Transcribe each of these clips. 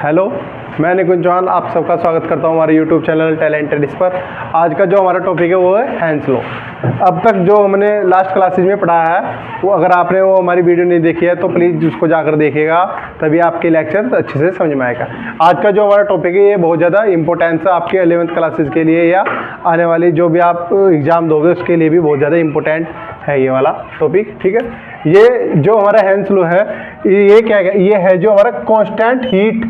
Hello, मैं निकुंज चौहान आप सबका स्वागत करता हूं हमारे यूट्यूब चैनल टैलेंटेड इस पर। आज का जो हमारा टॉपिक है वो है हैंस लॉ। अब तक जो हमने लास्ट क्लासेज में पढ़ा है वो अगर आपने वो हमारी वीडियो नहीं देखी है तो प्लीज़ उसको जाकर देखिएगा, तभी आपके लेक्चर अच्छे से समझ में आएगा। आज का जो हमारा टॉपिक है ये बहुत ज़्यादा इंपॉर्टेंस है आपके 11th क्लासेज के लिए या आने वाली जो भी आप एग्ज़ाम दोगे उसके लिए भी बहुत ज़्यादा इंपॉर्टेंट है ये वाला टॉपिक। ठीक है, ये जो हमारा हैंस लॉ है ये क्या है, ये है जो हमारा कांस्टेंट हीट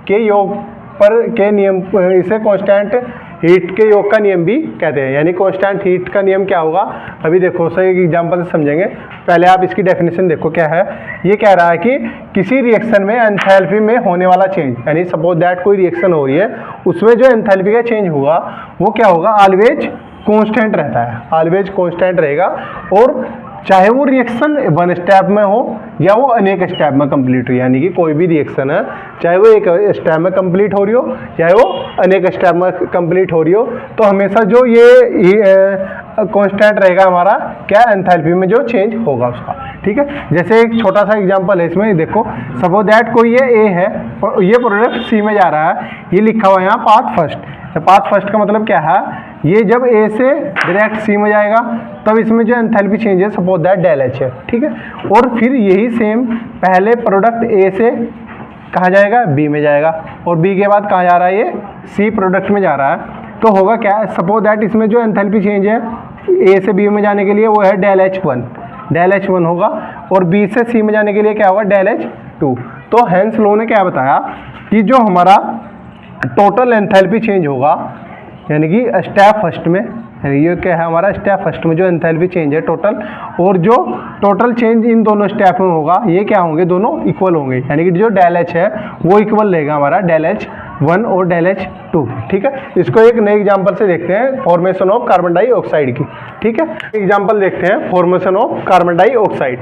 के योग पर के नियम, इसे कांस्टेंट हीट के योग का नियम भी कहते हैं। यानी कांस्टेंट हीट का नियम क्या होगा, अभी देखो सही एक एग्जांपल से समझेंगे। पहले आप इसकी डेफिनेशन देखो क्या है। ये कह रहा है कि किसी रिएक्शन में एंथैल्पी में होने वाला चेंज, यानी सपोज दैट कोई रिएक्शन हो रही है उसमें जो एंथैल्पी का चेंज होगा वो क्या होगा, ऑलवेज कांस्टेंट रहता है, ऑलवेज कांस्टेंट रहेगा। और चाहे वो रिएक्शन वन स्टेप में हो या वो अनेक स्टेप में कंप्लीट हो, यानी कि कोई भी रिएक्शन है चाहे वो एक स्टेप में कंप्लीट हो रही हो चाहे वो अनेक स्टेप में कंप्लीट हो रही हो, तो हमेशा जो ये कांस्टेंट रहेगा हमारा क्या, एंथैल्पी में जो चेंज होगा उसका। ठीक है, जैसे एक छोटा सा एग्जांपल है इसमें देखो। सपोज दैट कोई ये ए है और ये प्रोडक्ट सी में जा रहा है, ये लिखा हुआ है यहाँ पाथ फर्स्ट। पाथ फर्स्ट का मतलब क्या है, ये जब ए से डायरेक्ट सी में जाएगा तब इसमें जो एंथैल्पी चेंज है सपोज दैट डेल एच है। ठीक है, और फिर यही सेम पहले प्रोडक्ट ए से कहाँ जाएगा, बी में जाएगा, और बी के बाद कहाँ जा रहा है, ये सी प्रोडक्ट में जा रहा है। तो होगा क्या, सपोज दैट इसमें जो एंथैल्पी चेंज है ए से बी में जाने के लिए वो है डेल एच वन होगा, और बी से सी में जाने के लिए क्या होगा, डेल एच टू। तो हैंस लॉ ने क्या बताया कि जो हमारा टोटल एंथैल्पी चेंज होगा, यानी कि स्टेप फर्स्ट में, ये क्या है हमारा स्टेप फर्स्ट में जो एंथैल्पी चेंज है टोटल, और जो टोटल चेंज इन दोनों स्टेप में होगा ये क्या होंगे, दोनों इक्वल होंगे। यानी कि जो डेल एच है वो इक्वल रहेगा हमारा डेल एच वन और डेल एच टू। ठीक है, इसको एक नए एग्जांपल से देखते हैं, फॉर्मेशन ऑफ कार्बन डाइऑक्साइड की। ठीक है, एग्जांपल देखते हैं फॉर्मेशन ऑफ कार्बन डाइऑक्साइड।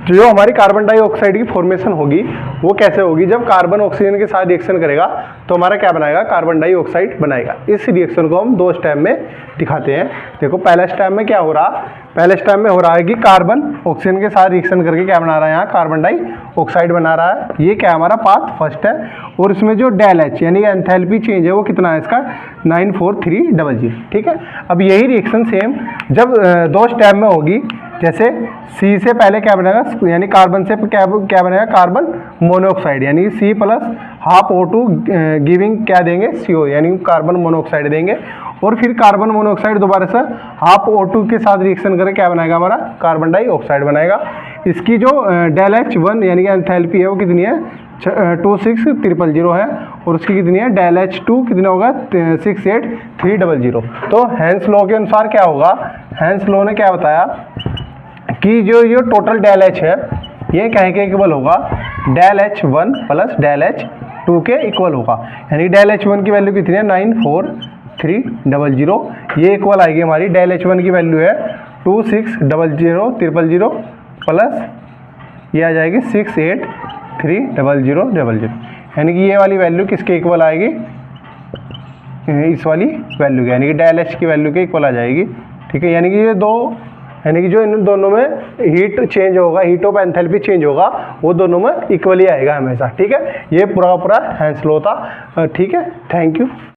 जो हमारी कार्बन डाइऑक्साइड की फॉर्मेशन होगी वो कैसे होगी, जब कार्बन ऑक्सीजन के साथ रिएक्शन करेगा तो हमारा क्या बनाएगा, कार्बन डाइऑक्साइड बनाएगा। इस रिएक्शन को हम दो स्टेप में दिखाते हैं। देखो पहला स्टेप में क्या हो रहा, पहले स्टेप में हो रहा है कि कार्बन ऑक्सीजन के साथ रिएक्शन करके क्या बना रहा है, यहाँ कार्बन डाइऑक्साइड बना रहा है। ये क्या हमारा पाथ फर्स्ट है, और इसमें जो डेल एच यानी एंथैल्पी चेंज है वो कितना है इसका, 94300। ठीक है, अब यही रिएक्शन सेम जब दो स्टेप में होगी, जैसे सी से पहले क्या बनेगा, यानी कार्बन से क्या बनेगा, कार्बन मोनोऑक्साइड, यानी C plus half O2 giving क्या देंगे, CO, यानी कार्बन मोनोऑक्साइड देंगे। और फिर कार्बन मोनोऑक्साइड दोबारा से हाफ O2 के साथ रिएक्शन करके क्या बनाएगा, हमारा कार्बन डाइऑक्साइड बनाएगा। इसकी जो डेल एच वन यानी कि एंथैल्पी है वो कितनी है, 26300 है, और उसकी कितनी है, डेल एच टू कितना होगा, 68300। तो हैंस लॉ के अनुसार क्या होगा, हैंस लॉ ने क्या बताया कि जो ये टोटल डेल एच है ये कहीं के इक्वल होगा, del H one plus del H two के इक्वल होगा। यानी डेल एच वन की वैल्यू कितनी है, 94300, ये इक्वल आएगी हमारी, डेल एच वन की वैल्यू है 2600000 प्लस ये आ जाएगी 6830000। यानी कि ये वाली वैल्यू किसके इक्वल आएगी, इस वाली वैल्यू के, यानी कि डेल एच की वैल्यू के इक्वल आ जाएगी। ठीक है, यानी कि ये दो, यानी कि जो इन दोनों में हीट चेंज होगा, हीट ऑफ एंथैल्पी चेंज होगा वो दोनों में इक्वली आएगा हमेशा। ठीक है, ये पूरा हैंस लॉ था। ठीक है, थैंक यू।